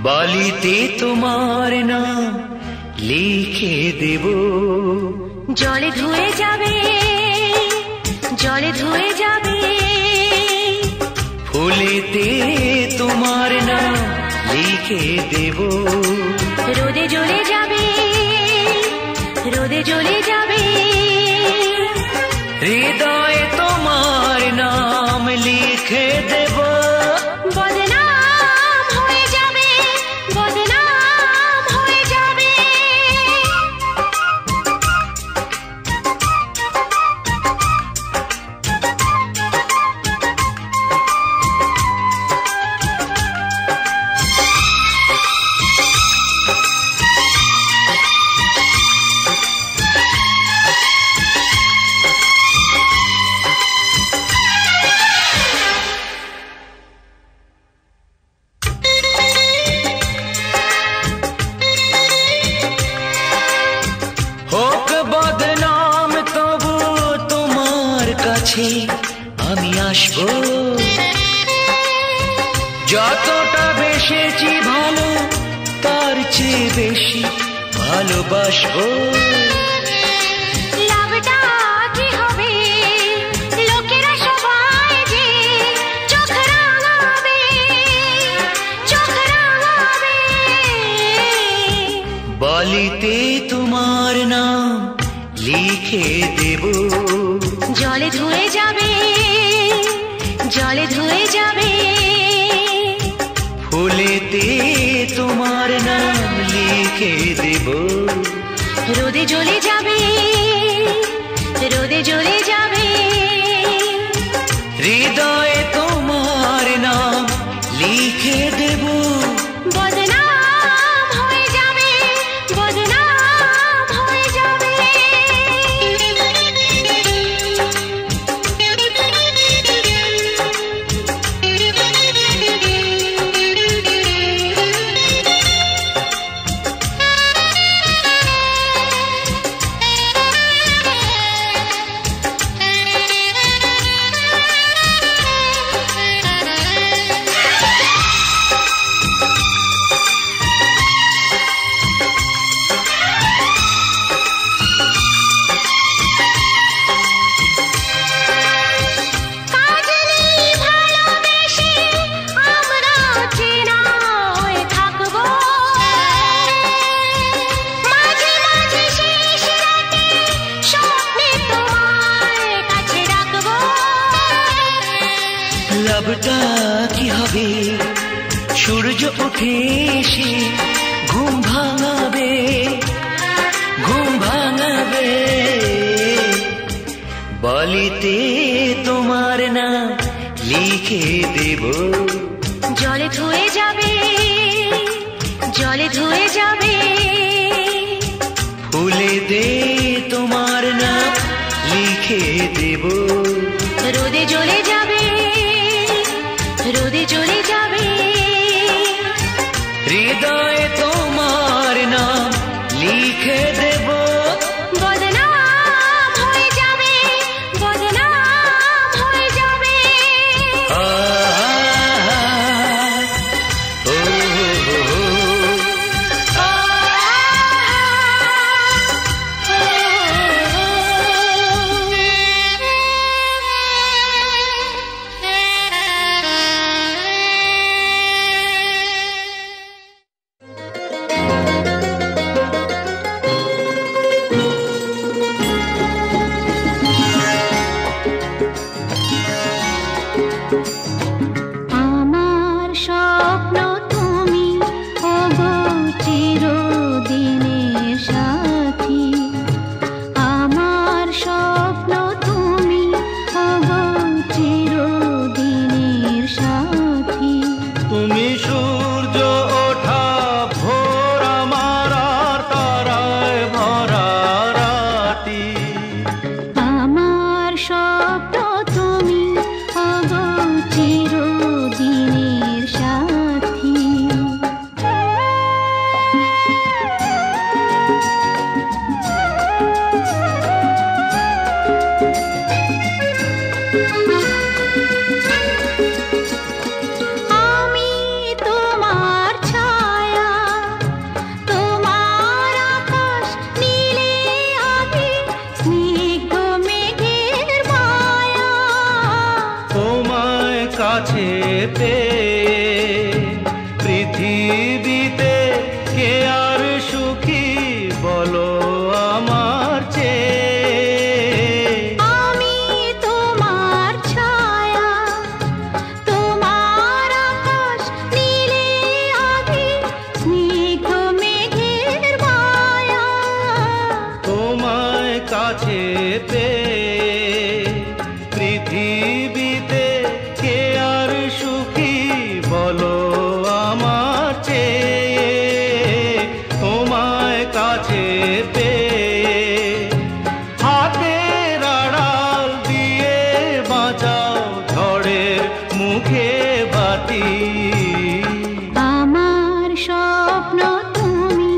বালিতে তোমার নাম লিখে দেব, জলে ধুয়ে যাবে, জলে ধুয়ে যাবে। ফুলেতে তোমার নাম লিখে দেব, রোদে জ্বলে যাবে, রোদে জ্বলে যাবে। হৃদয়ে তোমার নাম লিখে দেব, বদনাম হয়ে যাবে, বদনাম হয়ে যাবে। হোক বদনাম তবু তোমার কাছে আমি আসবো, যতটা বেসেছি ভালো তার চেয়ে বেশি ভালোবাসবো। লাভটা কি হবে, লোকেরা সবাই যে চোখ রাঙাবে, চোখ রাঙাবে। বালিতে তোমার নাম লিখে দেব, জলে ধুয়ে যাবে, জলে ধুয়ে যাবে। ফুলেতে তোমার নাম লিখে দেব, রোদে জ্বলে যাবে, রোদে জ্বলে যাবে। হৃদয়ে তোমার নাম লিখে দেব, বদনাম হয়ে যাবে, বদনাম হয়ে যাবে। লাভটা কি হবে, সূর্য উঠে এসে ঘুম ভাঙাবে, ঘুম ভাঙাবে। বালিতে তোমার নাম লিখে দেব, জলে ধুয়ে যাবে, জলে ধুয়ে যাবে। ফুলেতে তোমার নাম লিখে দেব, রোদে জ্বলে যাবে, রোদে জ্বলে যাবে। হৃদয়ে তোমার নাম লিখে দেব, বদনাম হয়ে যাবে, বদনাম হয়ে যাবে। ও আমার স্বপ্ন তুমি, ওগো চিরদিনের সাথী। আমার স্বপ্ন তুমি, ওগো চিরদিনের সাথী। তুমি সূর্য ওঠা ভোর আমার আর তারায় ভরা রাতি। আমার স্বপ্ন তুমি, ওগো চিরদিনের সাথী। পেয়ে পৃথিবীতে কে আর সুখী বলো আমার চেয়ে। আমি তোমার ছায়া, তোমার আকাশ নীলে আভি, স্নিগ্ধ মেঘের মায়া। তোমায় কাছে পেয়ে পৃথিবীতে কে আর সুখী বলো আমার চেয়ে। তোমায় কাছে পেয়ে হাতের আড়াল দিয়ে বাঁচাও ঝড়ের মুখে বাতি। আমার স্বপ্ন তুমি,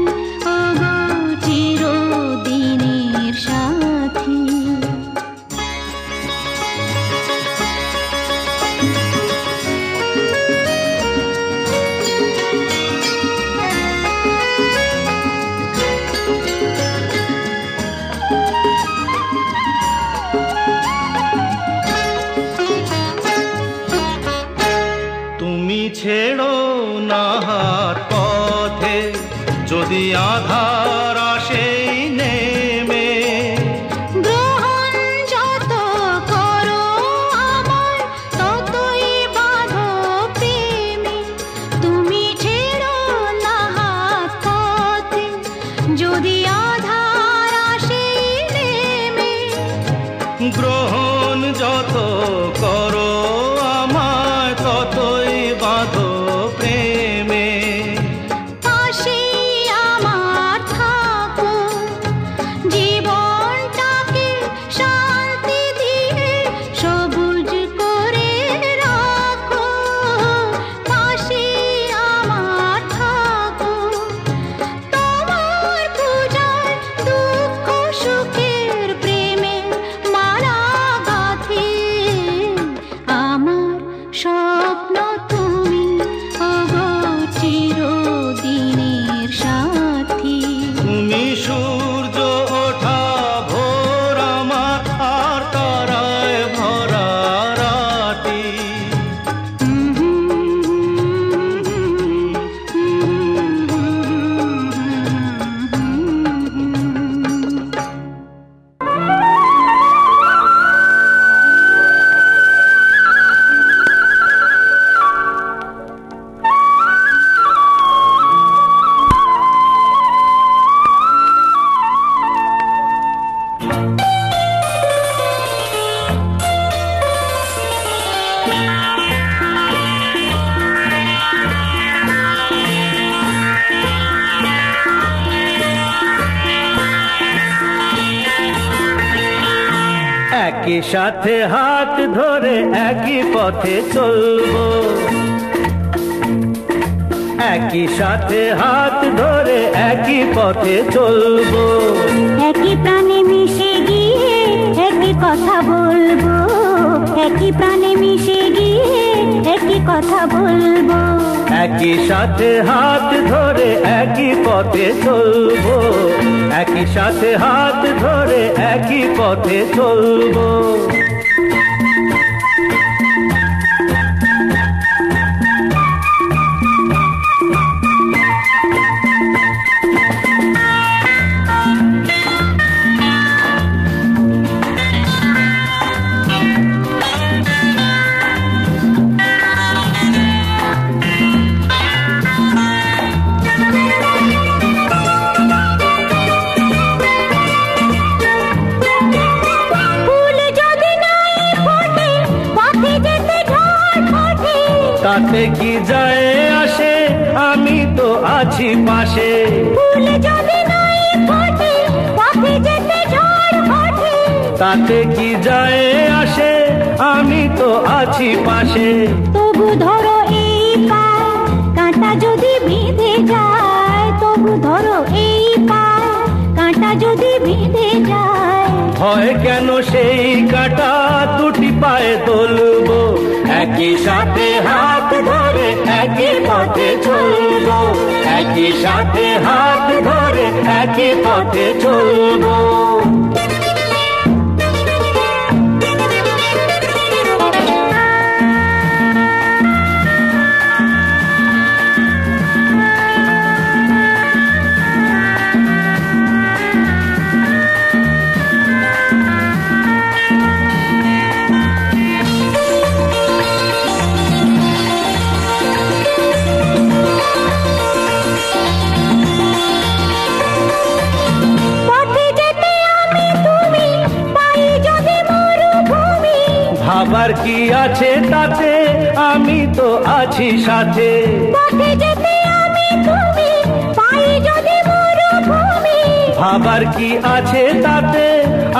ওগো চিরদিনের সাথী। তুমি ছেড়ো না হাত পথে যদি আধার আসে নেমে। গ্রহণ যত করো আমার, ততই বাঁধো প্রেমে। তুমি ছেড়ো না হাত পথে যদি আধার আসে নেমে। গ্রহণ যত করো আমায় ততই বাঁধো প্রেমে। পাশে আমার থাকো, জীবনটাকে শান্তি দিয়ে সবুজ করে রাখো। পাশে আমার থাকো, তোমার পূজায় দুঃখ সুখের প্রেমে মালা গাঁথি। আমার স্বপ্ন তুমি, ওগো চিরদিনের সাথী। তুমি সূর্য ওঠা ভোর আমার আর তারায় ভরা রাতি। একই সাথে হাত ধরে একই পথে চলবো। একই সাথে হাত ধরে একই পথে চলবো। একই প্রাণে মিশে গিয়ে একই কথা বলবো। একই প্রাণে মিশে গিয়ে একই কথা বলবো। একই সাথে হাত ধরে একই পথে চলবো। একই সাথে হাত ধরে একই পথে চলবো। তাতে কি যায় আসে, আমি তো আছি পাশে। ফুল যদি নাই ফোটে, পথে যেতে ঝড় ওঠে। তাতে কি যায় আসে, আমি তো আছি পাশে। তবু ধরো এই পায়, কাঁটা যদি বিঁধে যায়। তবু ধরো এই পায়, কাঁটা যদি বিঁধে যায়। ভয় কেন সেই কাঁটা দুটি পায়ে তুলবো। একই সাথে হাত ধরে একই পথে চলবো। একই সাথে হাত ধরে একই পথে চলবো। ভাবার কি আছে তাতে, আমি তো আছি সাথে। পথে যেতে আমি তুমি, পাই যদি মরুভূমি। ভাবার কি আছে তাতে,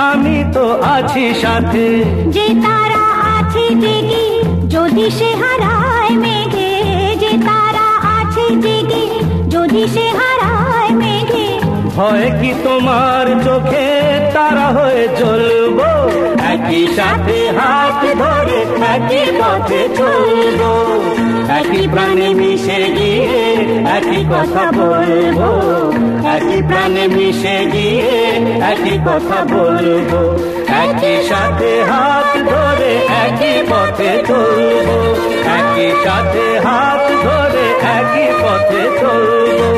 আমি তো আছি সাথে। যে তারা আছে জেগে, যদি সে হারায় মেঘে। যে তারা আছে জেগে, যদি সে হারায় মেঘে। ভয় কি তোমার চোখে তারা হয়ে জ্বলবো, একই সাথে হাত ধরে একই পথে চলবো। একই প্রাণে মিশে গিয়ে একই কথা বলবো, একই প্রাণে মিশে গিয়ে একই কথা বলবো। একই সাথে হাত ধরে একই পথে চলবো, একই সাথে হাত ধরে একই পথে চলবো,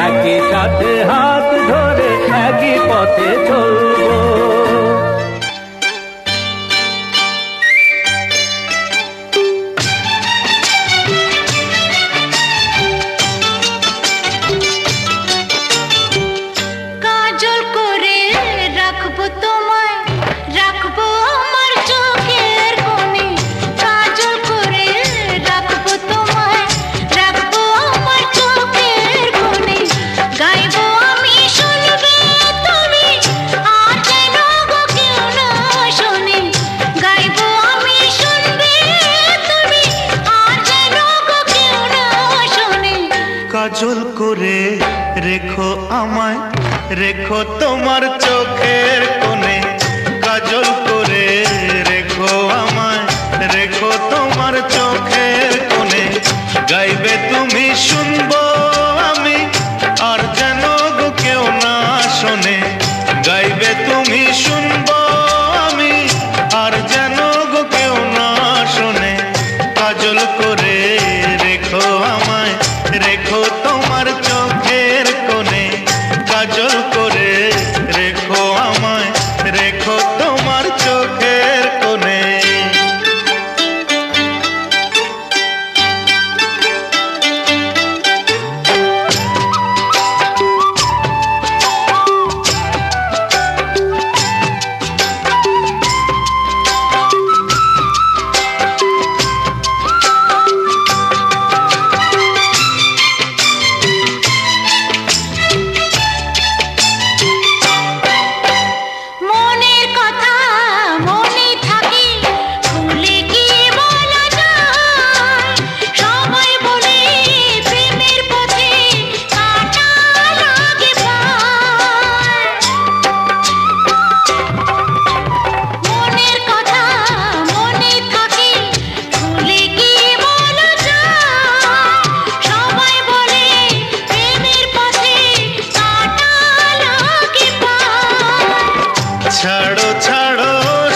একই সাথে হাত ধরে একই পথে চলবো। কাজল করে রাখবো তোমায়, রাখবো আমার চোখের কোণে। কাজল করে রাখবো তোমায়, রাখবো আমার চোখের কোণে। গাইবো আমি শুনবে তুমি, আর যেন গো কেউ না শোনে। গাইবো আমি শুনবে তুমি, আর যেন গো কেউ না শোনে। কাজল করে রেখো আমায়, রেখো তোমার চোখের কোণে। কাজল করে রেখো আমায়, রেখো তোমার চোখের কোণে। গাইবে তুমি শুনবো আমি, আর যেন গো কেউ না শোনে। গাইবে তুমি শুনবো আমি, আর যেন গো কেউ না শোনে। কাজল করে রেখো আমায়, রেখো তোমার চোখের কোণে। কাজল করে রেখো আমায়, রেখো তোমার চোখের কোণে। মনের কথা মনে থাকে, ভুলে কি বলা যায়? সবাই বলে প্রেমের পথে কাঁটা লাগে পায়। মনের কথা মনে থাকে, ভুলে কি বলা যায়? সবাই বলে প্রেমের পথে কাঁটা লাগে পায়। ছাড়ো ছাড়ো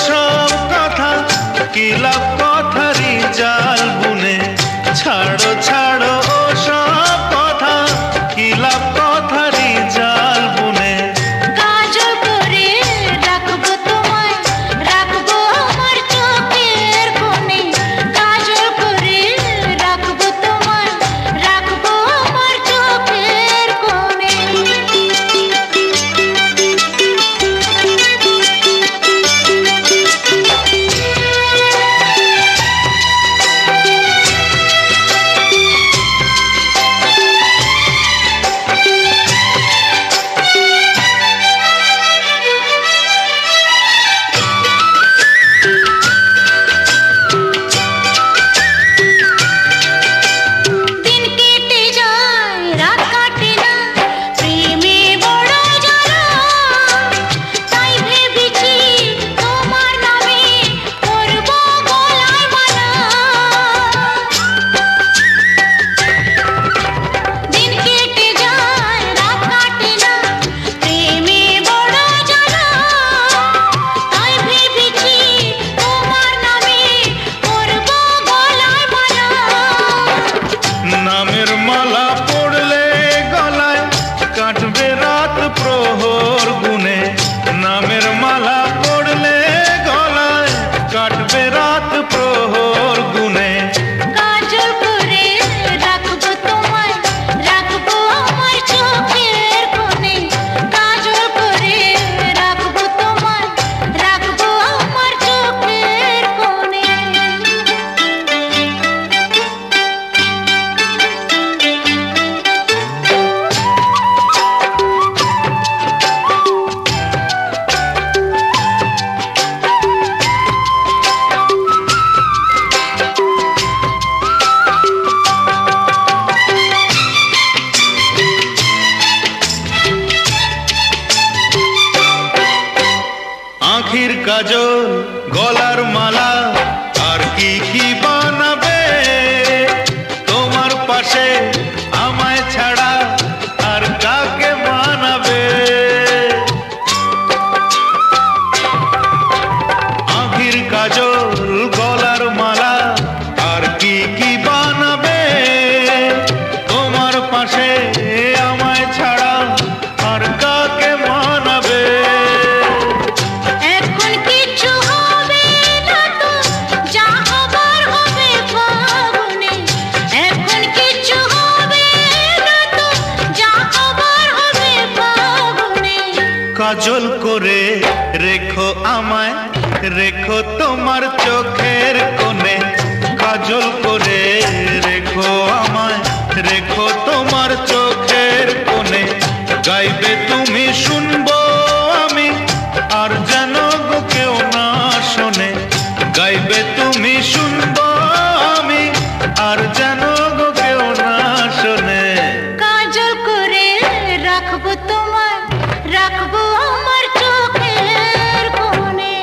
সব কথা, কি লাভ কথারই জাল বুনে। ছাড়ো ছাড়ো সব কথা, কি লাভ কথারই জাল বুনে। কাজল করে রাখবো তোমায়, রাখবো আমার চোখের কোণে। কাজল করে রাখবো তোমায়, রাখবো আমার চোখের কোণে। দিন কেটে যায়, রাত কাটে না, প্রেমে বড় জ্বালা। তাই ভেবেছি তোমার নামে করবো গলায় মালা। দিন কেটে যায়, রাত কাটে না, প্রেমে বড় জ্বালা। তাই ভেবেছি তোমার নামে করবো গলায় মালা। নামের মালা পড়লে গলায়, কাটবে রাত প্রহর গুনে। নামের মালা পড়লে গলায়, কাটবে রাত প্রহর গুনে। কাজল করে রাখবো তোমায়, রাখবো আমার চোখের কোণে। কাজল করে রাখবো তোমায়, রাখবো আমার চোখের কোণে। কাজল গলার মালা আর কি কি বানাবে তোমার পাশে আমায় ছাড়া আর কাকে মানাবে আঁখির কাজল গলার মালা আর কি কি বানাবে তোমার পাশে আমায় ছাড়া আর কাকে মানাবে এখন কিছু হবে না তো যা হবার হবে ফাগুনে এখন কিছু হবে না তো যা হবার হবে ফাগুনে কাজল করে রেখো আমায় রেখো তোমার চোখের কোণে কাজল করে রেখো আমায় রেখো তোমার চোখের কোণে গাইবে তুমি শুনবো আমি আর যেন গো কেউ না শোনে গাইবে তুমি শুনবো আমি আর যেন গো কেউ না শোনে কাজল করে রাখবো তোমায় রাখবো আমার চোখের কোণে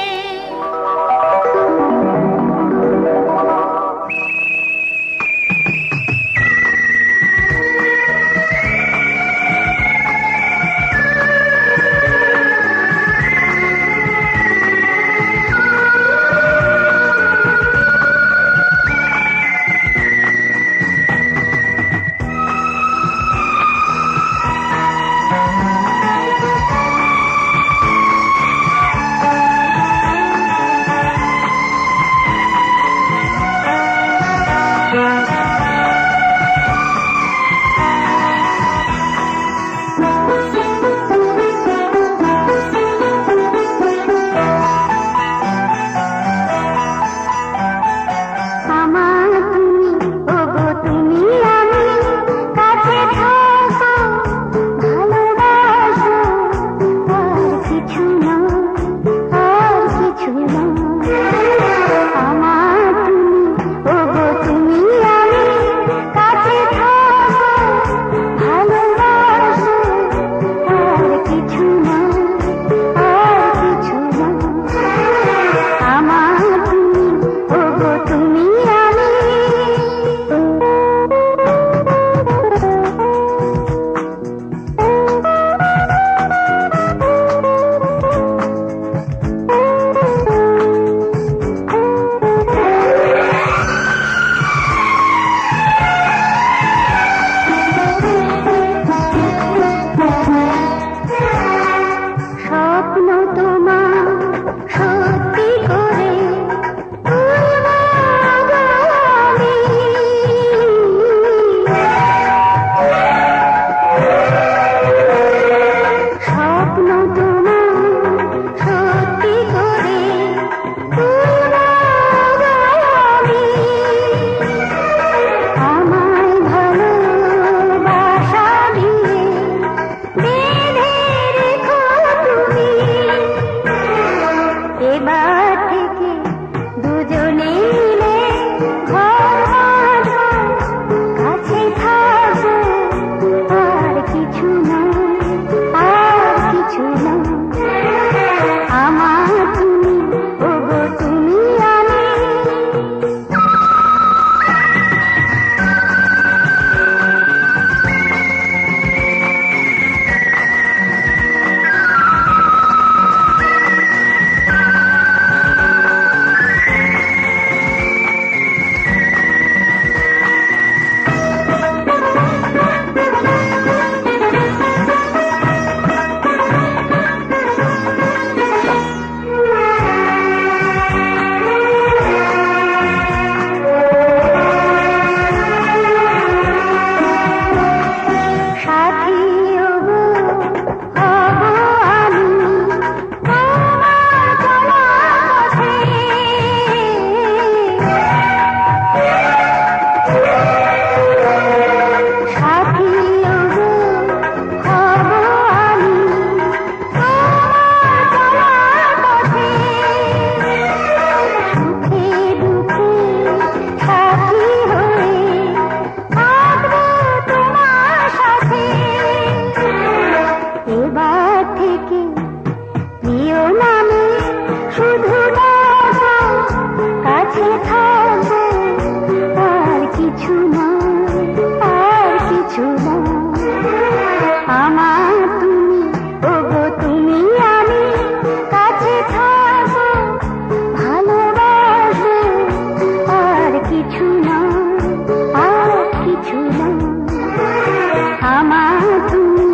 আমার তুমি,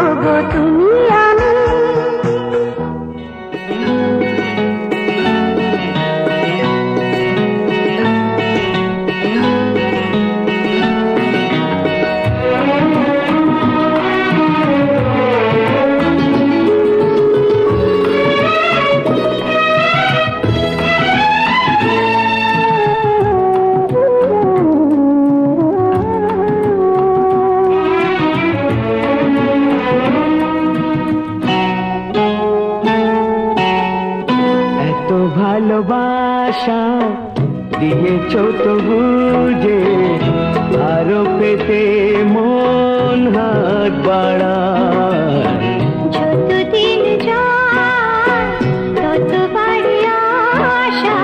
ওগো তুমি আমি। ভালোবাসা দিয়েছ তবু যে আরো পেতে মন হাত বাড়ায়। যতদিন যায় তত বাড়ি আশা,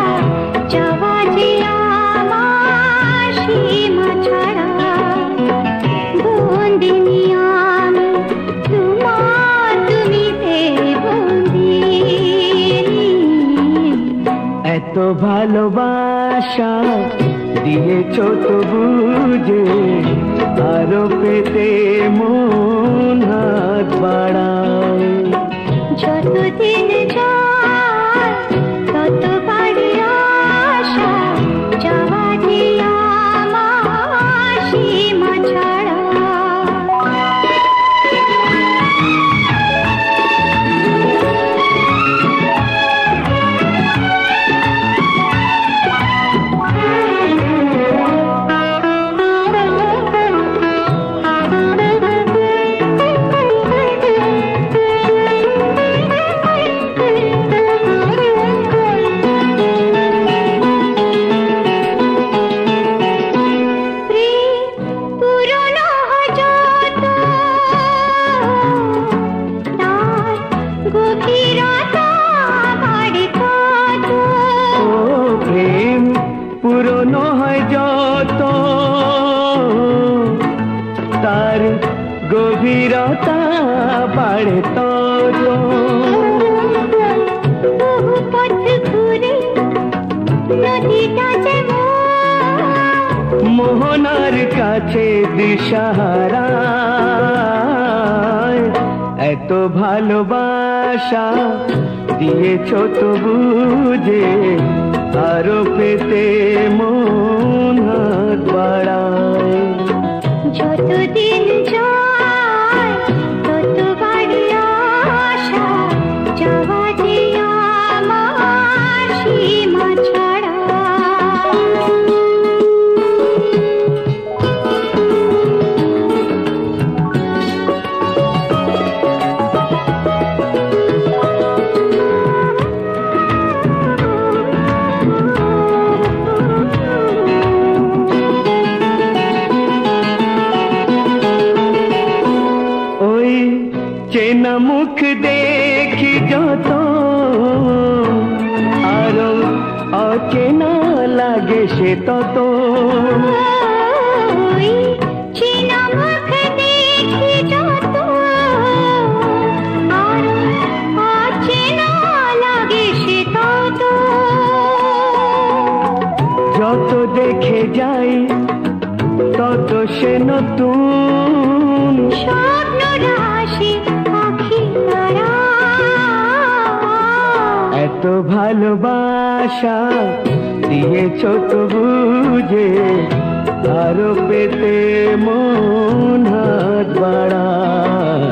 যাওয়া যে আমার সীমা ছাড়া। বন্দিনী আমি তোমার, তুমিতে বন্দিনী। এত ভালোবাসা দিয়েছ তবু যে আরো পেতে মন হাত বাড়ায়। যতদিন যায় তত বাড়ি আশা, যাওয়া যে আমার সীমা ছাড়া। পুরনো হয় যত তার গভীরতা বাড়ে তত। বহু পথ ঘুরে নদীটা যেমন মোহনার কাছে দিশাহারা। এত ভালোবাসা দিয়েছ তবু যে আরো পেতে মন হাত বাড়ায়। যতদিন যায় তত বাড়ি আশা, যাওয়া যে আমার সীমা ছাড়া। চেনা মুখ দেখি যত আরো অচেনা লাগে সে তত। চেনা মুখ দেখি যত আরো অচেনা লাগে সে তত। যত দেখে যাই তত সে নতুন স্বপ্ন রাশি আঁখি তারা। এত ভালোবাসা দিয়েছ তবু যে আরো পেতে মন হাত বাড়ায়।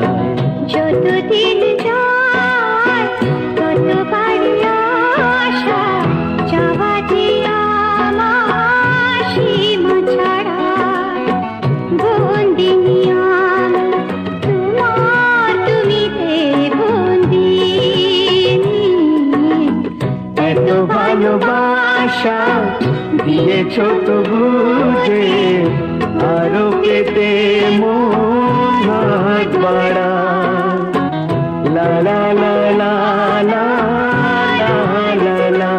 যতদিন যায় তত বাড়ি আশা, যাওয়া যে আমার সীমা ছাড়া। বন্দিনী আমি তোমার, তুমিতে বন্দিনী। এত ভালোবাসা দিয়েছ তবু যে আরো পেতে মন হাত বাড়ায়। লা লা লা লা লা লা লা লা।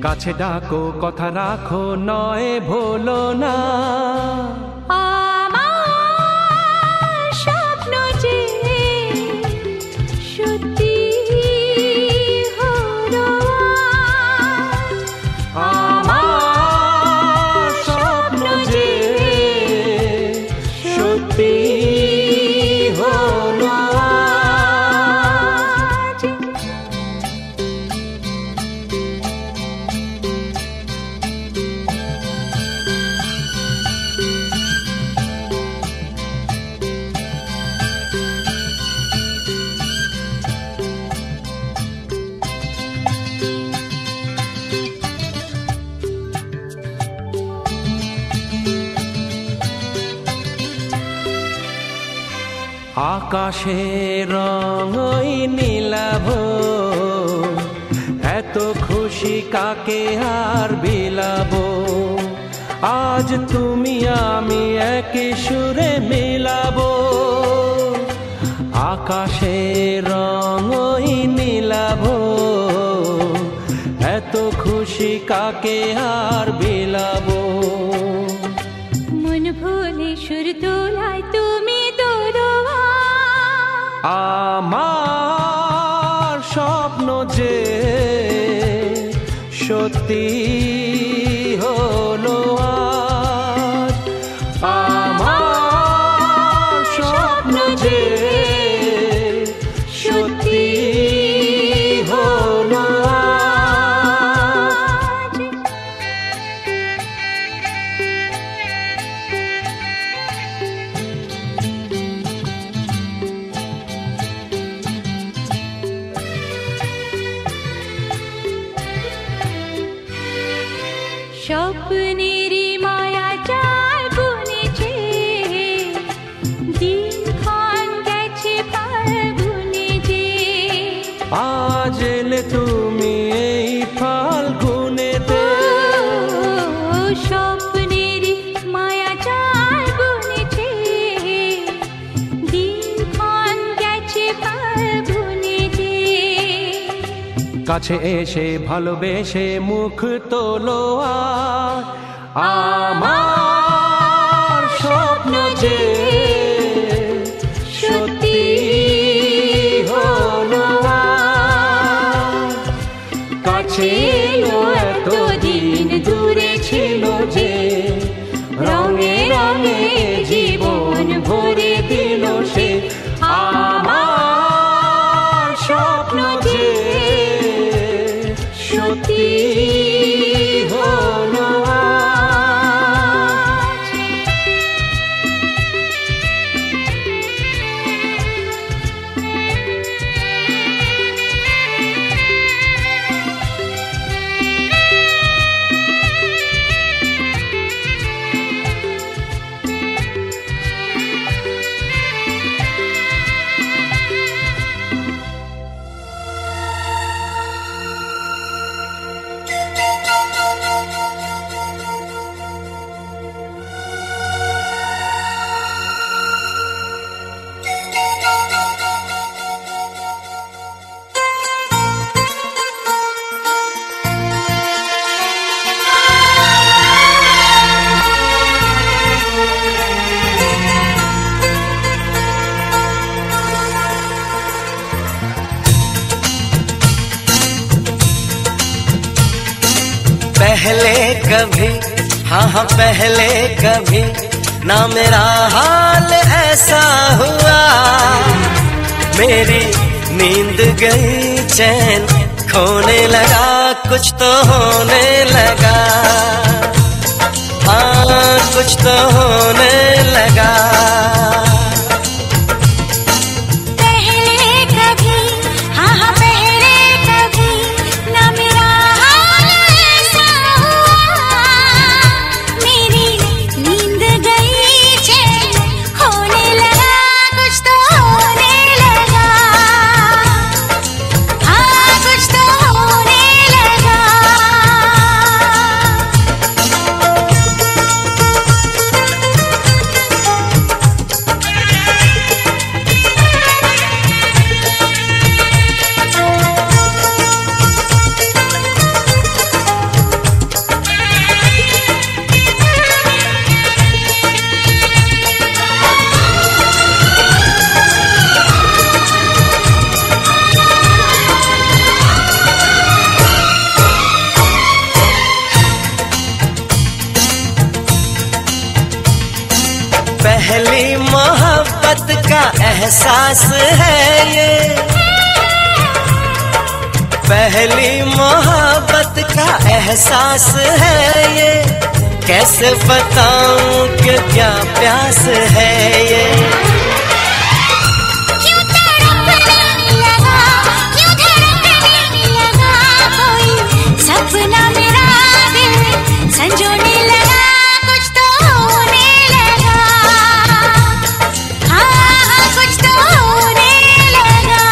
কাছে ডাকো কথা রাখো নয় ভোলো না আমার স্বপ্ন যে সত্যি হলো আমার স্বপ্ন যে সত্যি হলো আকাশের রং ওই নীলাভ এত খুশি কাকে আর বিলাবো আজ তুমি আমি একই সুরে মিলাবো আকাশের রং ওই নীলাভ এত খুশি কাকে আর বিলাবো মন ভুলে সুর তোলায় তুমি আমার স্বপ্ন যে সত্যি হলো আজ আমার স্বপ্ন যে সত্যি হলো স্বপ্নের মায়া চাল বুনেছে দিনক্ষণ গেছে ফাল্গুনে যে আজ এলে তুমি এই ফাল্গুনেতে স্বপ্নের মায়া চাল বুনেছে দিনক্ষণ গেছে ফাল্গুনে যে কাছে এসে ভালোবেসে মুখ তোলো আমার স্বপ্ন যে সত্যি হলো কাছে এলো এতদিন দূরে ছিল যে রঙে রঙে জীবন ভরে দিল সে আমার স্বপ্ন যে সত্যি হলো पहले कभी हाँ पहले कभी ना मेरा हाल ऐसा हुआ मेरी नींद गई चैन खोने लगा कुछ तो होने लगा हाँ कुछ तो होने लगा पहली मोहब्बत का एहसास है ये, पहली मोहब्बत का एहसास है ये। कैसे बताऊं कि क्या प्यास है ये। क्यों तड़पने लगा, क्यों धड़कने लगा, कोई सपना मेरा दिल संजोने लगा, कुछ तो होने लगा, हाँ कुछ तो होने लगा।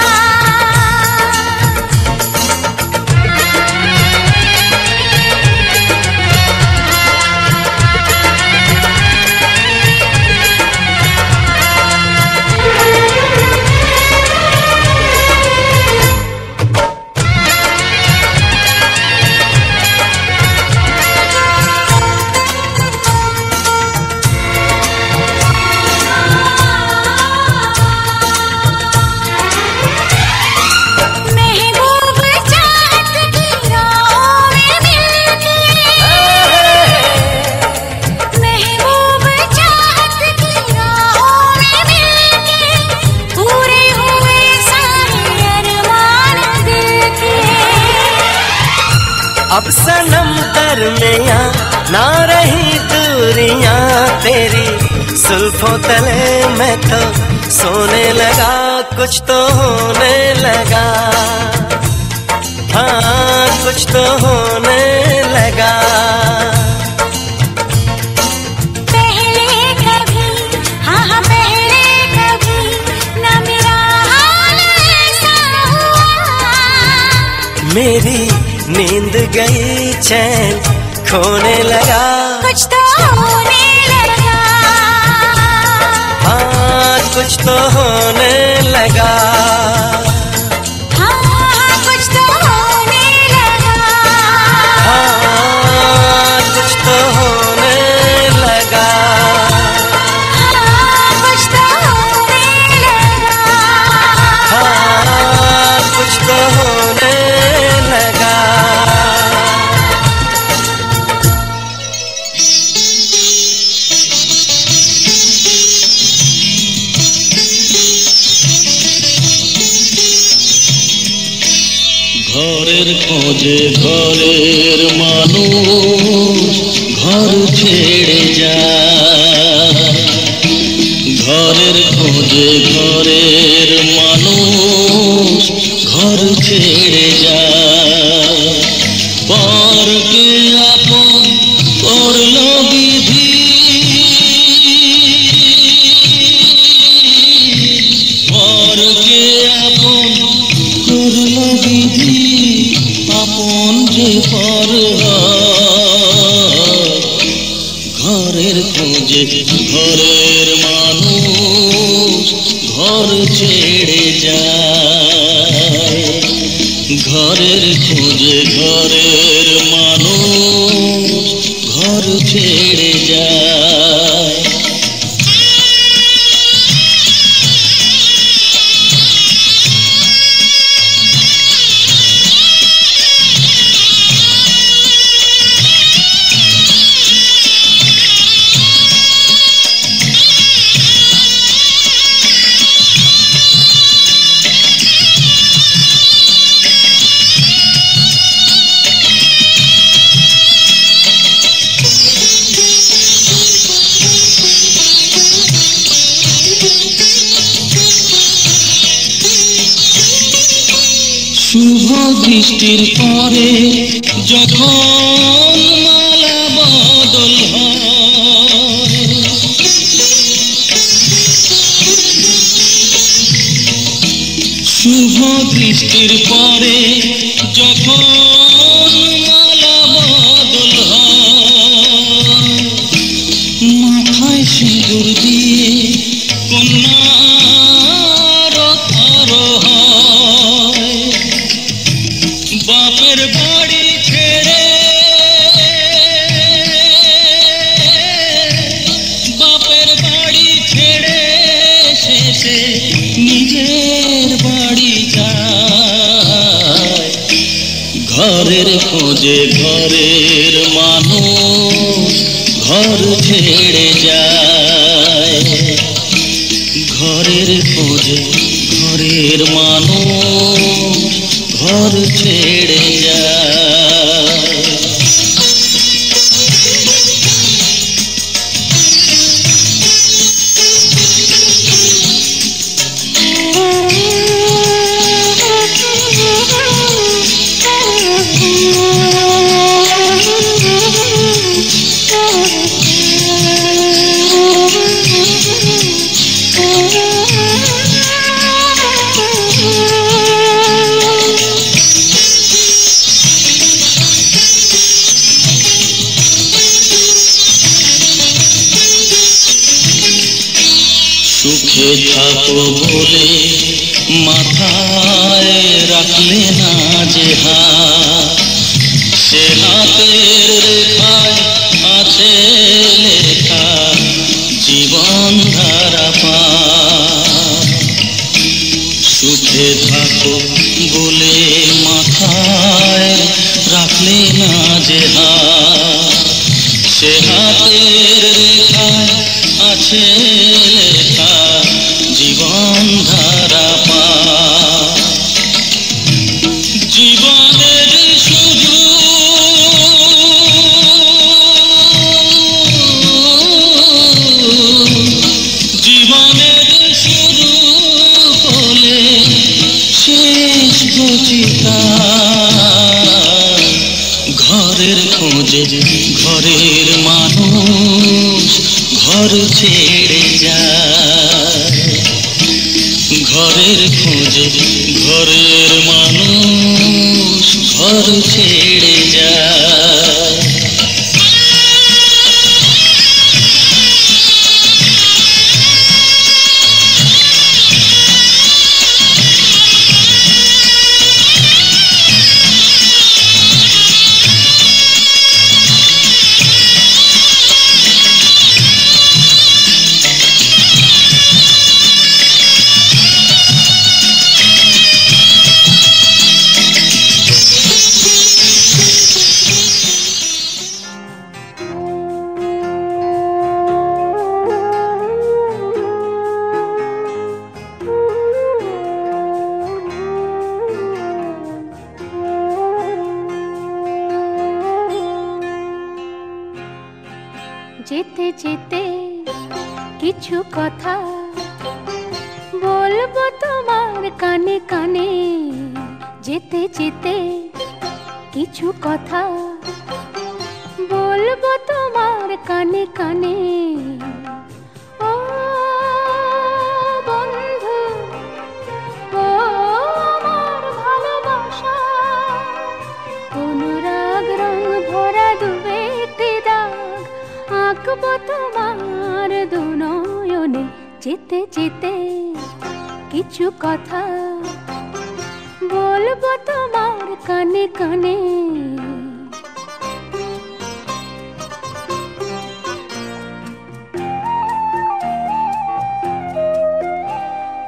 अब सनम दरमियां ना रही दूरियां तेरी, जुल्फों तले मैं तो सोने लगा, कुछ तो होने लगा, हाँ कुछ तो होने लगा। पहले कभी, हाँ पहले कभी ना मेरा हाल ऐसा हुआ, मेरी नींद गई चैन खोने लगा, कुछ तो होने लगा, हाँ कुछ तो होने लगा, हाँ कुछ तो होने लगा, हाँ कुछ तो होने लगा, हाँ कुछ तो होने लगा, हाँ कुछ तो होने लगा। ঘরের খোঁজে ঘরের মানুষ ঘর ছেড়ে যায়, ঘরের খোঁজে ঘরের মানুষ ঘর ছেড়ে যায়, পরকে আপন করলো বিধি, পরকে আপন করলো বিধি, আপন যে পর হয়। ঘরের খোঁজে ঘরের মানুষ ঘর ছেড়ে যায়, ঘরের খোঁজে ঘরের মানুষ ঘর ছেড়ে যায়। শুভ দৃষ্টির পরে যখন মালা বদল হয়, শুভ দৃষ্টির পরে যখন মালা বদল হয়, মাথায় সিঁদুর দিয়ে কন্যার থর হয়, বাপের বাড়ি ছেড়ে, বাপের বাড়ি ছেড়ে শেষে নিজের বাড়ি যায়, ঘরের খোঁজে ঘরের মানুষ ঘর ছেড়ে যায়, ঘরের খোঁজে ঘরের মানুষ ঘর ছেড়ে যায়। সুখে থাকো বলে মাথায় রাখলে না যে হাত, সে হাতের রেখায় আছে লেখা জীবন ধারা পার। সুখে থাকো বলে মাথায় রাখলে না যে হাত, সে হাতের রেখায় আছে লেখা জীবন ধারা পার। জীবনের শুরু জীবনের শুরু হলে শেষ গচিতা। ঘরের খোঁজে ঘরের মানুষ ঘর ছেড়ে যায়। ঘরের খোঁজে ঘরের মানুষ ঘর ছেড়ে যায়। যেতে যেতে কিছু কথা বলবো তোমার কানে কানে। যেতে যেতে কিছু কথা বলবো তোমার কানে কানে। ও বন্ধু, ও আমার ভালোবাসা, অনুরাগ রং ভরা দুবেটি দাগ আঁকবো তোমার দু নয়নে। যেতে যেতে কিছু কথা বলবো তোমার কানে কানে।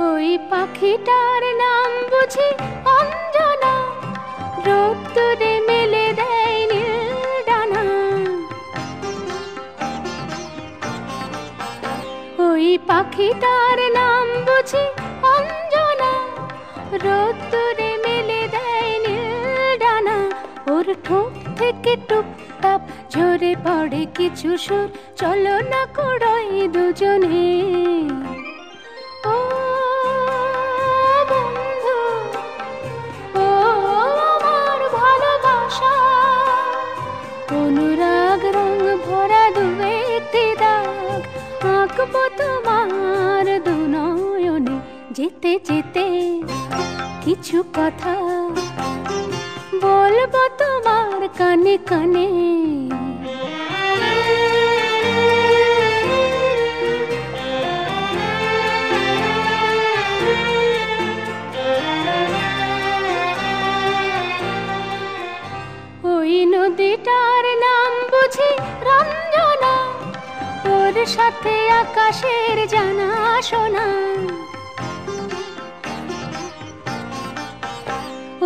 ওই পাখিটার নাম বুঝি অঞ্জনা, রোদ্দুরে মেলে দেয় নীল ডানা। ওই পাখিটার নাম বুঝি অঞ্জনা, রোদ্দুরে মেলে দেয় নীল ডানা। ওর ঠোঁট থেকে টুপটাপ ঝরে পড়ে কিছু সুর, চলো না কোড়াই দুজনে। ও বন্ধু, ও আমার ভালোবাসা, অনুরাগ রং ভরা দুবেটি দাগ আঁকবো তোমার দু নয়নে। যেতে যেতে কিছু কথা বলবো তোমার কানে কানে। ওই নদীটার নাম বুঝি রঞ্জনা, ওর সাথে আকাশের জানা শোনা।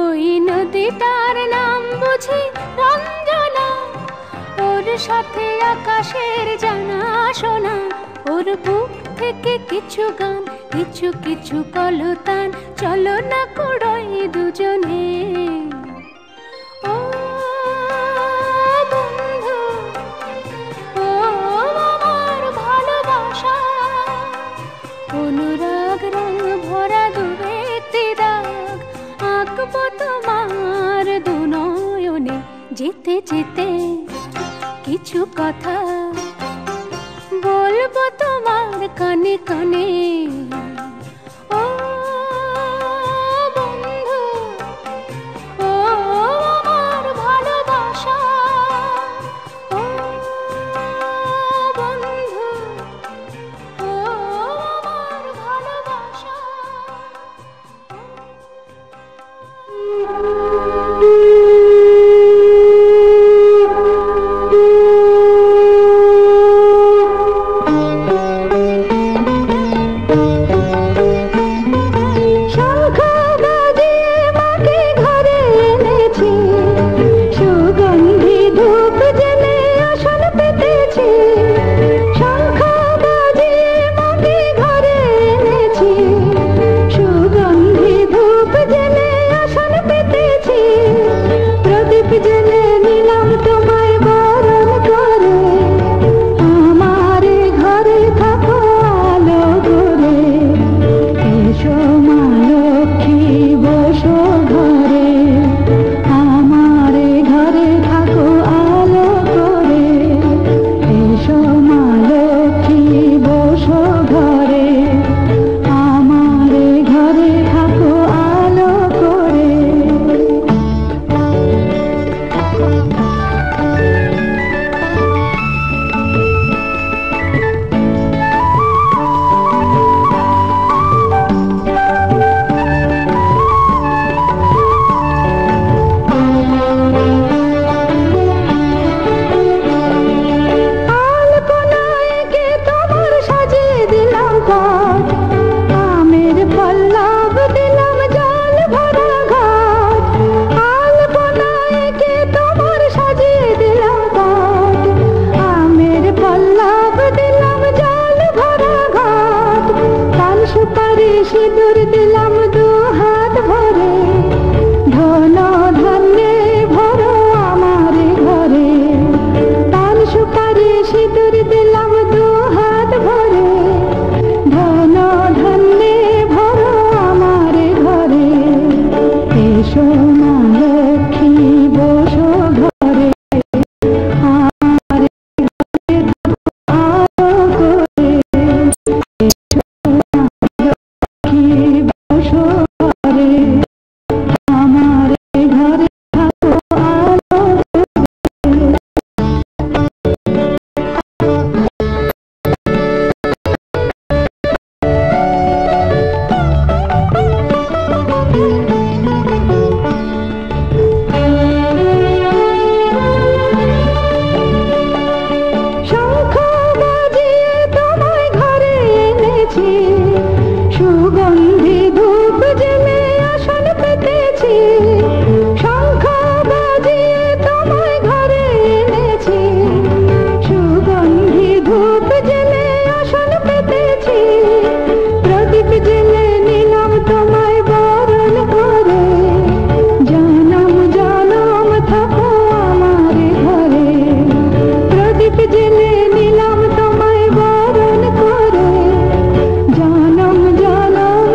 ওই নদীটার নাম বুঝি রঞ্জনা, ওর সাথে আকাশের জানা শোনা। ওর বুক থেকে কিছু গান, কিছু কিছু কলতান, চলো না কুড়োই দুজনে। ও বন্ধু, ও আমার ভালোবাসা, অনুরাগ রং ভরা দুবেতি দাগ আঁকবো তোমার দু নয়নে। যেতে যেতে কিছু কথা বলবো তোমার কানে কানে। ও বন্ধু, ও আমার ভালোবাসা, ও বন্ধু, ও আমার ভালোবাসা। সিঁদুর দিলাম দু হাত ভরে, ধন ধান্যে ভরো আমার ঘরে। পান সুপারি সিঁদুর দিলাম দু হাত ভরে, ধন ধান্যে ভরো আমার ঘরে। এসো মা লক্ষ্মী বসো ঘরে, আমার ঘরে আলো করে। বসো ঘরে, আমার ঘরে থাকো আলো করে। শঙ্খ বাজিয়ে তোমায় ঘরে এনেছি, সুগন্ধি ধূপ জেলে আসন পেতেছি। শঙ্খ বাজিয়ে তোমায় ঘরে এনেছি, সুগন্ধি ধূপ জেলে আসন পেতেছি। প্রদীপ জেলে নিলাম তোমায় বরণ করে, জনম জনম থাকো আমার ঘরে। প্রদীপ জেলে নিলাম তোমায় বরণ করে, জনম জনম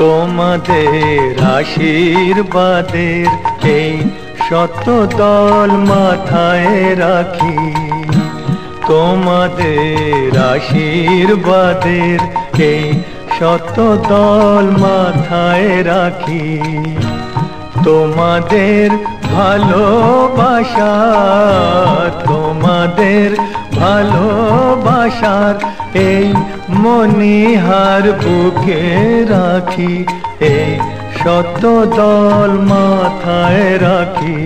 তোমাদের আশীর্বাদের এই শত দল মাথায় রাখি, তোমাদের আশীর্বাদের এই শত দল মাথায় রাখি। তোমাদের ভালোবাসা, তোমাদের ভালোবাসার এই মনিহার বুকে রাখি, এই শত দল মাথায় রাখি।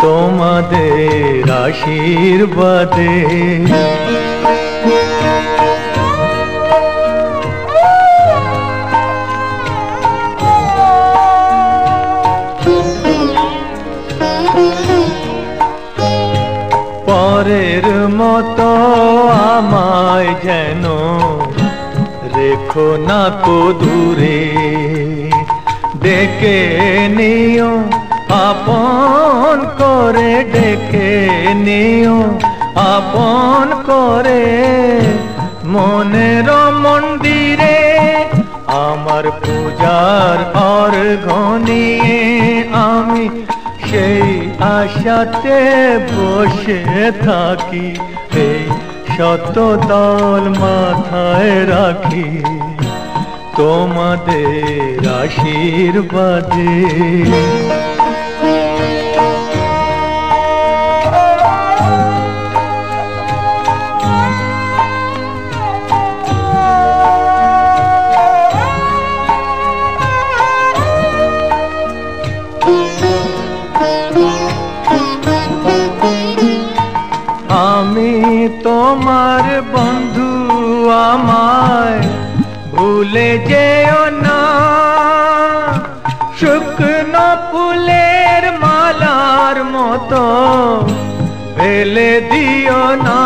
তোমাদের আশীর্বাদে পরের মতো আমায় যেন রেখো না কো দূরে, ডেকে নিও আপন করে, ডেকে নিও আপন করে। মনের মন্দিরে আমার পূজার অর্ঘ্য নিয়ে আমি সেই আশাতে বসে থাকি এই শত দল মাথায় রাখি তোমাদের আশীর্বাদে আমি তোমার বন্ধু আমায় ভুলে যেও না শুকনো ফুলের মালার মতো ফেলে দিও না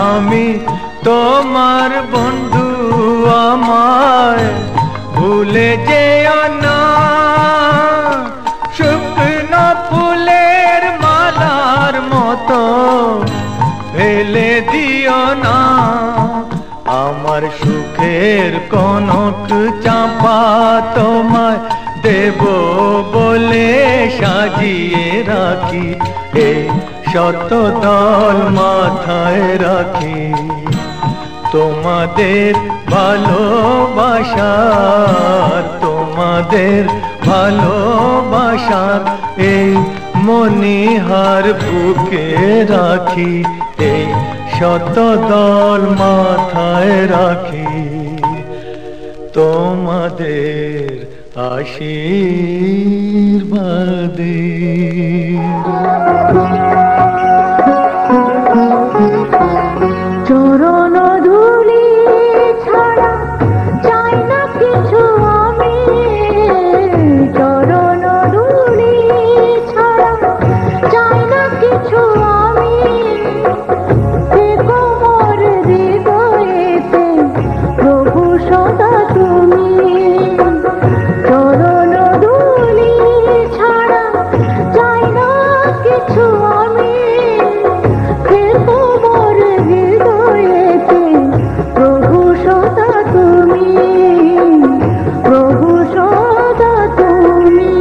আমি তোমার বন্ধু আমায় ভুলে যেও না শুকনো ফুলের মালার মতো ফেলে দিও না আমার সুখের কনক চাঁপা তোমায় দেব বলে সাজিয়ে রাখি এই শত দল মাথায় রাখি তোমাদের ভালোবাসার তোমাদের ভালোবাসার এই মনিহার বুকে রাখি এই শত দল মাথায় রাখি তোমাদের আশীর্বাদে চরণ ধুলি ছাড়া চাই না কিছু আমি চরণ ধুলি ছাড়া চাই না কিছু আমি মোর হৃদয়েতে প্রভু সদা তুমি চরণ ধুলি ছাড়া চাই না কিছু আমি মোর হৃদয়েতে প্রভু সদা তুমি প্রভু সদা তুমি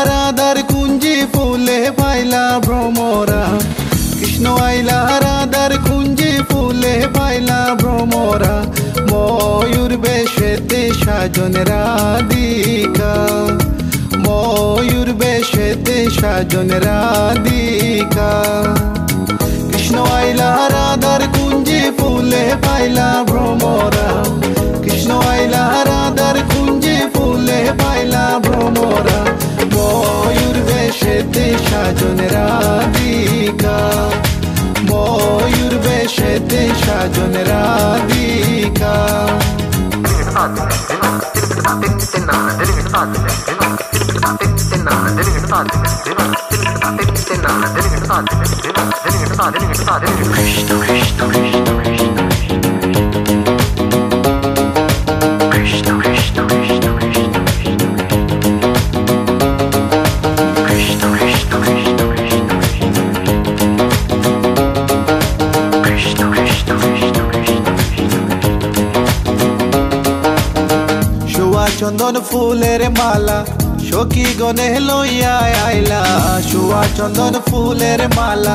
রাধার কুঞ্জি ফুলে পাইলা ভ্রমরা কৃষ্ণ আইলা রাধার কুঞ্জি ফুলে পাইলা ভ্রমরা ময়ূর বেশেতে সাজন রাধিকা ময়ূর বেশেতে সাজন রাধিকা কৃষ্ণ আইলা রাধার কুঞ্জি ফুলে পাইলা ভ্রমরা কৃষ্ণ আইলা রাধার কুঞ্জি ফুলে পাইলা ভ্রমরা ময়ূর বেশেতে সাজন রাধিকা ময়ূর বেশেতে সাজন রাধিকা চন্দন ফুলের মালা সখী গনে লইয়া আইলা শুয়া চন্দন ফুলের মালা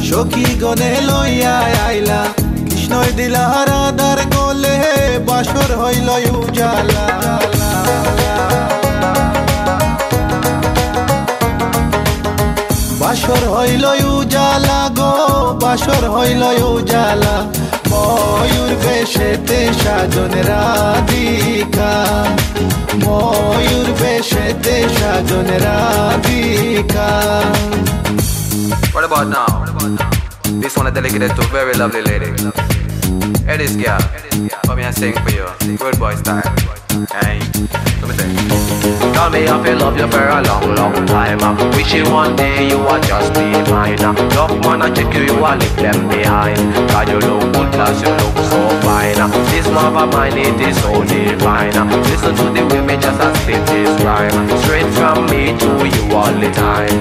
সখী গনে লইয়া আইলা কৃষ্ণ কৃষ্ণই দিলা রাধার গলে বাসর হইল উজালা বাসর হইল উজালা গো বাসর হইল উজালা ময়ূর বেশেতে সাজন রাধিকা ময়ূর বেশেতে সাজন Radhika What about now? This one is dedicated to a very lovely lady. Hey this girl, come here and sing for you. Good boy style. Hey, let me sing. Tell me if you love you for a long, long time. Wishing one day you are just be mine. Love man and check you, you are leave them behind. God you look good, cause you look so fine. This love of mine, it is so divine. Listen to the way me just a spit this rhyme. Straight from me to you all the time.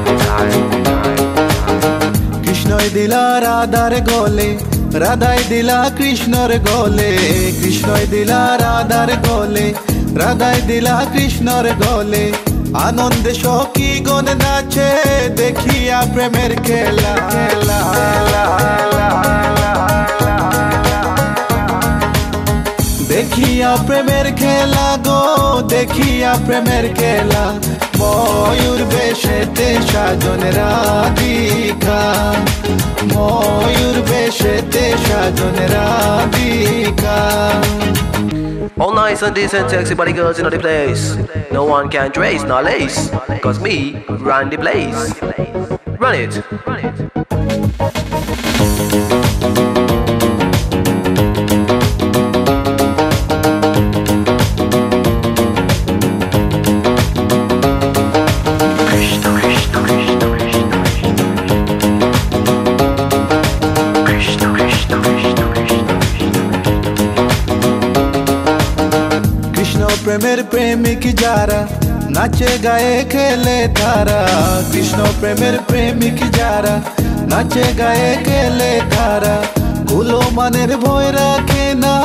কৃষ্ণই দিলা রাধার গলে রাধাই দিলা কৃষ্ণর গলে কৃষ্ণই দিলা রাধার গলে রাধাই দিলা কৃষ্ণর গলে আনন্দে সখী গণ নাচে দেখিয়া প্রেমের খেলা খেলা দেখিয়া প্রেমের খেলা গো দেখিয়া প্রেমের খেলা ময়ূর বেশেতে সাজন রাধিকা ময়ূর বেশেতে সাজন Radhika All nice and decent sexy body girls in the place. No one can trace nor lace, cause me run the place. Run it. প্রেমের প্রেমিক যারা নাচে গায়ে খেলে তারা কৃষ্ণ প্রেমের প্রেমিক যারা নাচে গায়ে খেলে তারা কুলো মানের ভয় রাখে না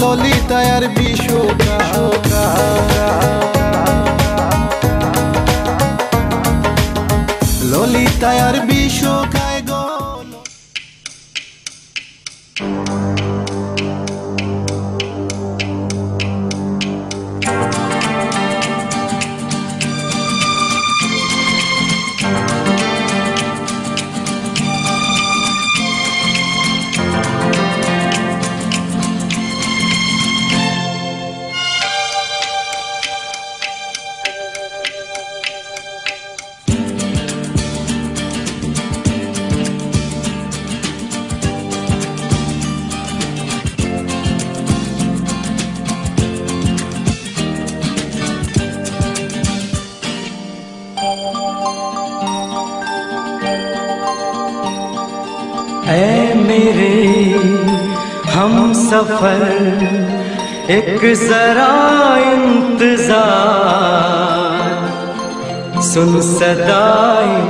ললিতায়ার বিশুকা ললিতায়ার বিশুকায় গো ऐ मेरे हम सफर एक जरा इंतजार सुन सदाएं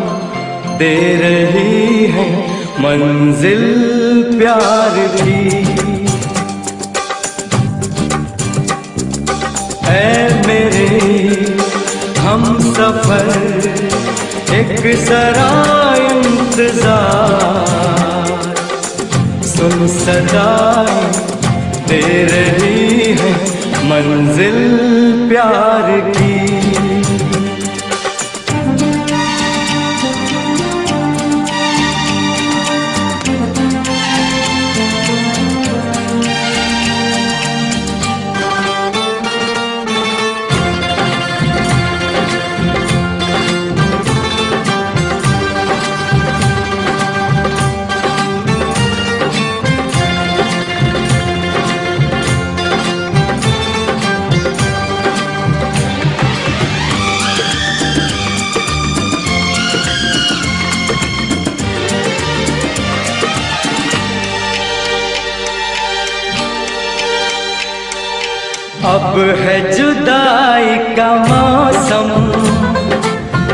दे रही है मंजिल प्यार की ऐ मेरे हम सफर एक जरा इंतजार सुन सदाएं दे रही है मंजिल प्यार की अब है जुदाई का मौसम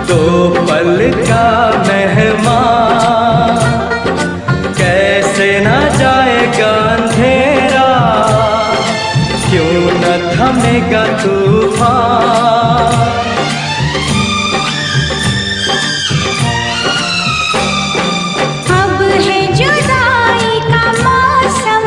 दो पल का मेहमान कैसे न जाएगा अंधेरा क्यों न थमेगा तूफान अब है जुदाई का मौसम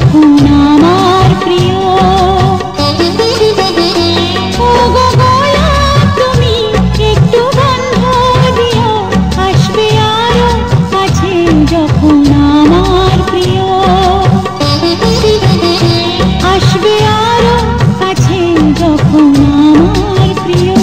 যখন আমার প্রিয়। ও গো গোলাপ তুমি একটু গন্ধ দিও, আসবে আরো কাছে যখন আমার প্রিয়। আসবে আরো কাছে যখন আমার প্রিয়।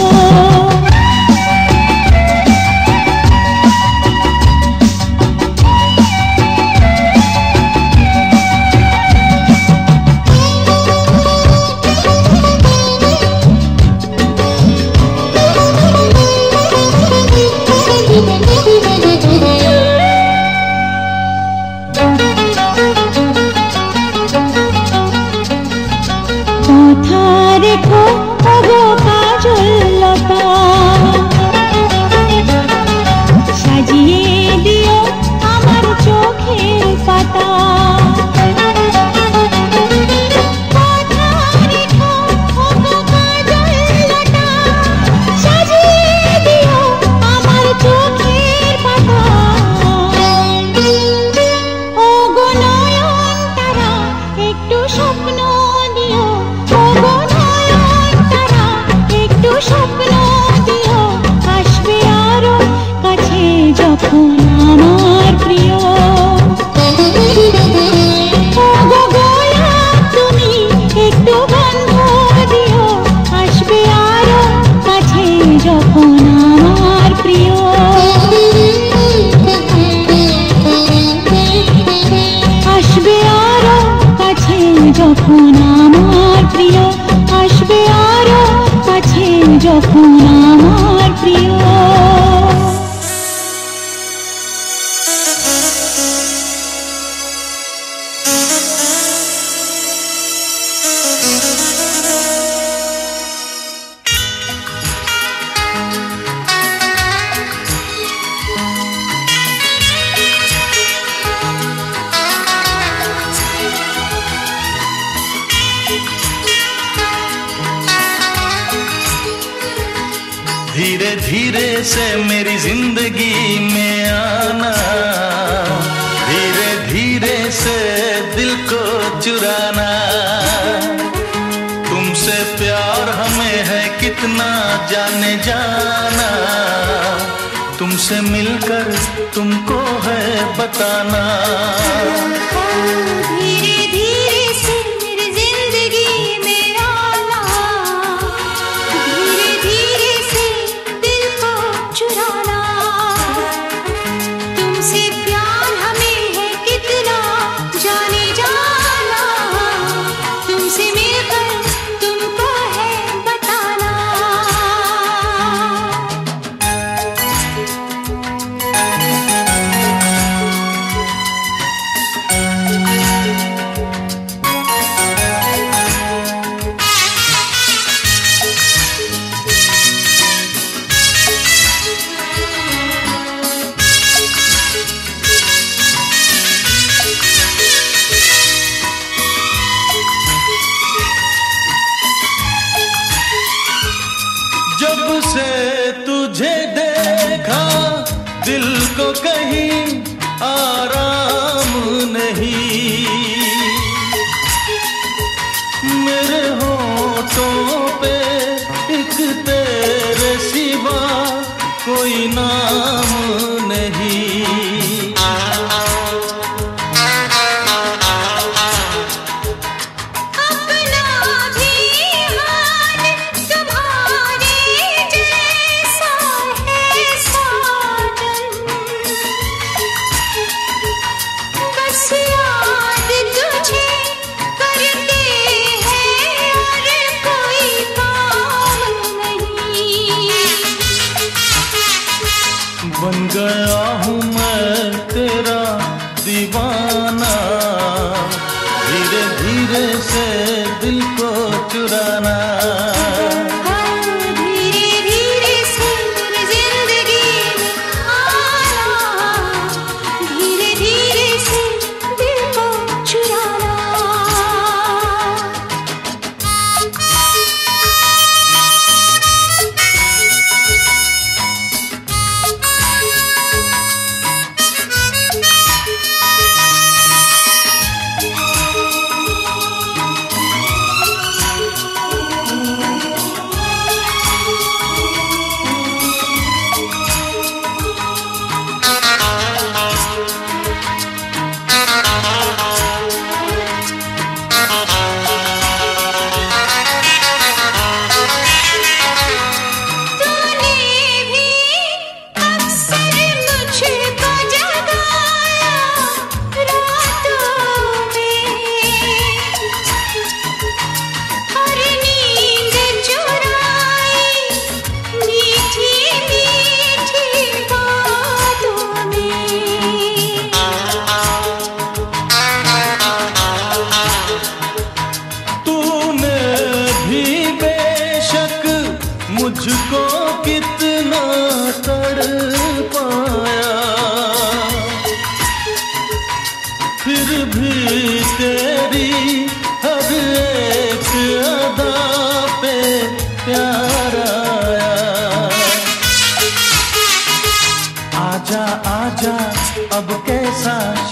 কথা রেখো ওগো কাজল লতা, সাজিয়ে দিও আমার চোখের পাতা। কথা রেখো ওগো কাজল লতা, সাজিয়ে দিও আমার চোখের পাতা। ওগো নয়ন তারা একটু স্বপ্ন দিও, ওগো নয়ন তারা একটু স্বপ্ন দিও, আসবে আরো কাছে যখন আমার প্রিয়। ওগো গোলাপ তুমি একটু গন্ধ দিও, আসবে আরো কাছে যখন আমার প্রিয়। আসবে আরো কাছে যখন আমার প্রিয়, আসবে আরো কাছে যখন আমার প্রিয়। धीरे धीरे से मेरी जिंदगी में आना, धीरे धीरे से दिल को चुराना। तुमसे प्यार हमें है कितना जाने जाना, तुमसे मिलकर तुमको है बताना। धीरे धीरे से मेरी जिंदगी में आना, धीरे धीरे से दिल को चुराना। तुमसे प्यार हमें है कितना जाने जाना, तुमसे मिलकर तुमको है बताना। जब से तुझे देखा दिल को कहीं आराम नहीं, मेरे होठों पे एक तेरे सिवा कोई नाम नहीं। अपना भी हाल तुम्हारे जैसा है साजन, बस याद तुझे करते हैं और कोई काम नहीं। बन गया हूँ मैं तेरा दीवाना, धीरे धीरे से दिल को चुराना। धीरे धीरे से मेरी जिंदगी में आना, धीरे धीरे से दिल को चुराना।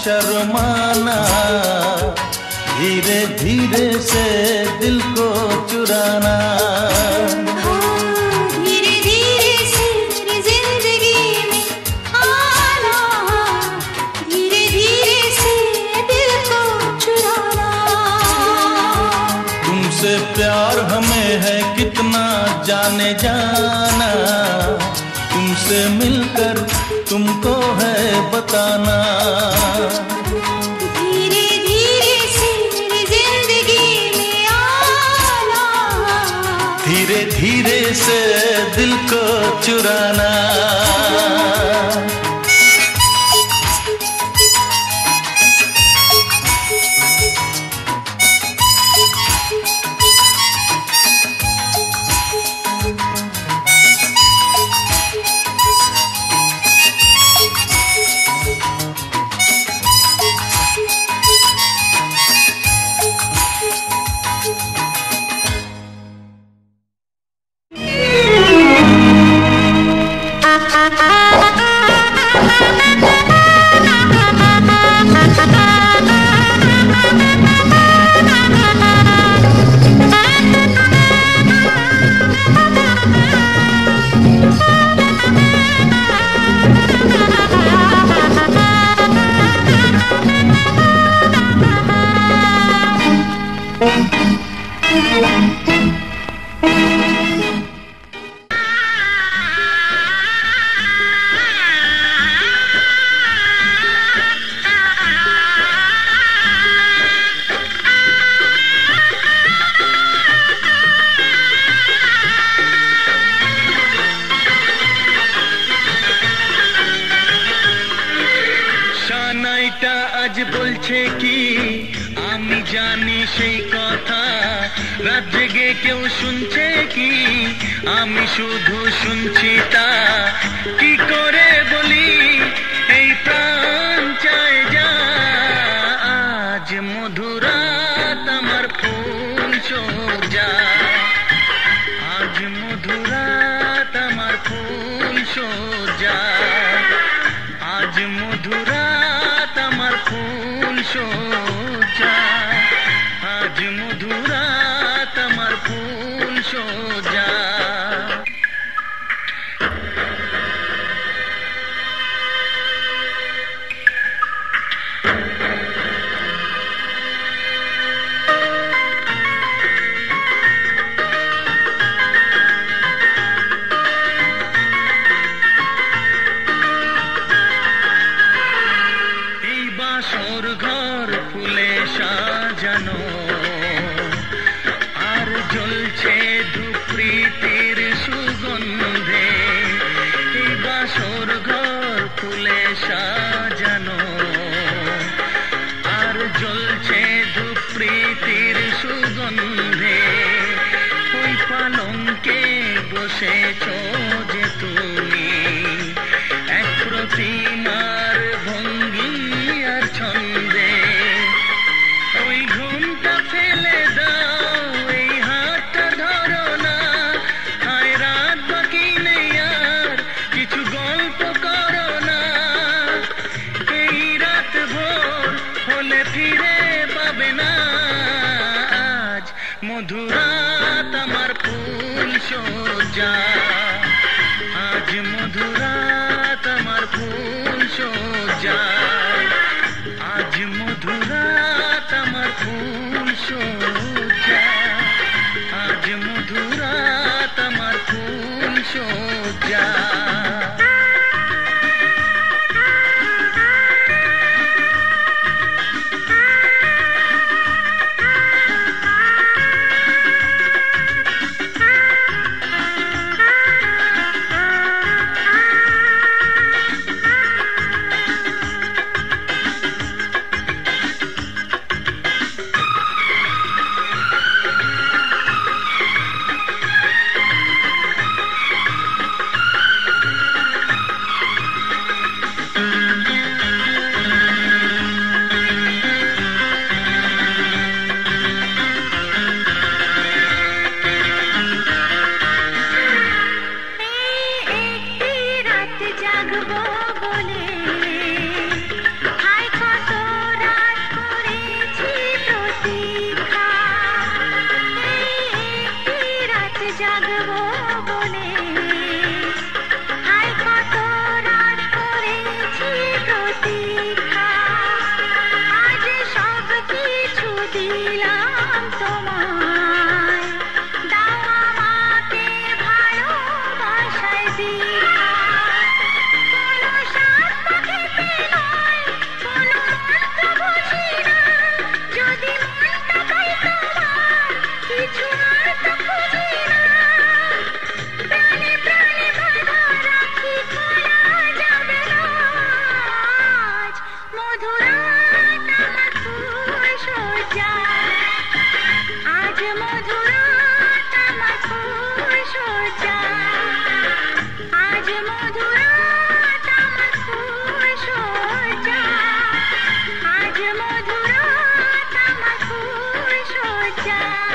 शर्माना, धीरे धीरे से दिल को चुराना। धीरे धीरे से मेरी जिंदगी में आना, धीरे धीरे से दिल को चुराना। तुमसे प्यार हमें है कितना जाने जाना, तुमसे मिलकर तुमको है बताना। धीरे धीरे से मेरी जिंदगी में आना, धीरे धीरे से दिल को चुराना। আজ বলছে কি আমি জানি সেই কথা, রাত জেগে কেউ শুনছে কি আমি শুধু শুনছি তা। কি করে বলি এই প্রাণ চায় যা, আজ মধুরাত আমার ফুল সোজা, আজ মধুরাত আমার ফুল সোজা, আজ মধুরাত আমার ফুল সোজা, আজ মধুরাত আমার ফুল সোজা। বাসর ঘর ফুলে সাজানো আর জ্বলছে ধূপৃতির সুগন্ধে, এই বাসর ঘর ফুলে সাজানো আর জ্বলছে ধূপৃতির সুগন্ধে। ওই পালঙ্কে বসেছ যে তুমি এক প্রতিমার ভঙ্গি আর ছন্দে, ওই ঘুমটা ফেলে দাও এই হাতটা ধরো না, হায় রাত বাকি নেই আর কিছু গল্প করো না, এই রাত ভোর হলে ফিরে পাবে না, আজ মধুরাত আমার ফুল সোজা, আজ মধুরাত আমার ফুল সোজা, আজ মধুরাত আমার ফুল সোজা, আজ মধুরাত আমার ফুল সোজা। চাই